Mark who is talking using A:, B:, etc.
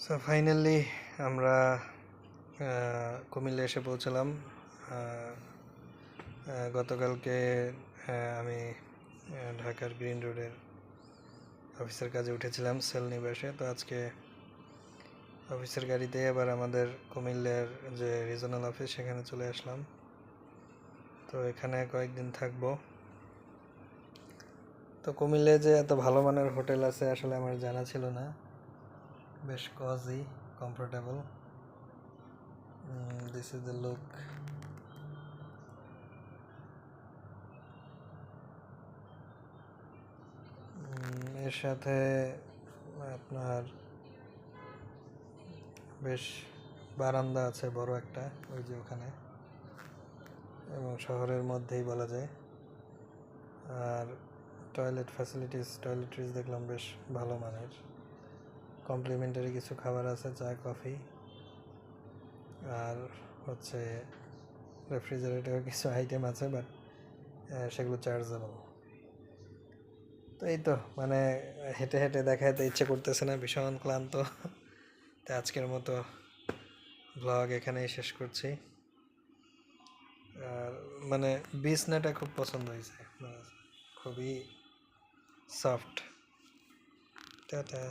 A: So finally আমরা কুমিল্লা এসে পৌঁছালাম। গতকালকে আমি ঢাকার গ্রিন রোডের অফিসের কাজে উঠেছিলাম সেল নিবাসে। তো আজকে অফিসের গাড়িতে আবার আমাদের কুমিল্লার যে রিজনাল অফিস সেখানে চলে আসলাম। তো এখানে কয়েকদিন থাকবো। তো কুমিল্লায় যে এত ভালো মানের হোটেল আছে আসলে আমার জানা ছিল না। বেশ cosy, comfortable. This is the look. এর সাথে আপনার বেশ বারান্দা আছে বড় একটা, ওই যে ওখানে, এবং শহরের মধ্যেই বলা যায়। আর টয়লেট্রিজ দেখলাম বেশ ভালো মানের। কমপ্লিমেন্টারি কিছু খাবার আছে, চা কফি, আর হচ্ছে রেফ্রিজারেটরের কিছু আইটেম আছে, বাট সেগুলো চার্জেবল। তো এই তো মানে হেঁটে হেঁটে দেখাতে ইচ্ছে করতেছে না, ভীষণ ক্লান্ত। তো আজকের মতো ব্লগ এখানেই শেষ করছি। আর মানে বিছনাটা খুব পছন্দ হয়েছে, খুবই সফট। টাটা।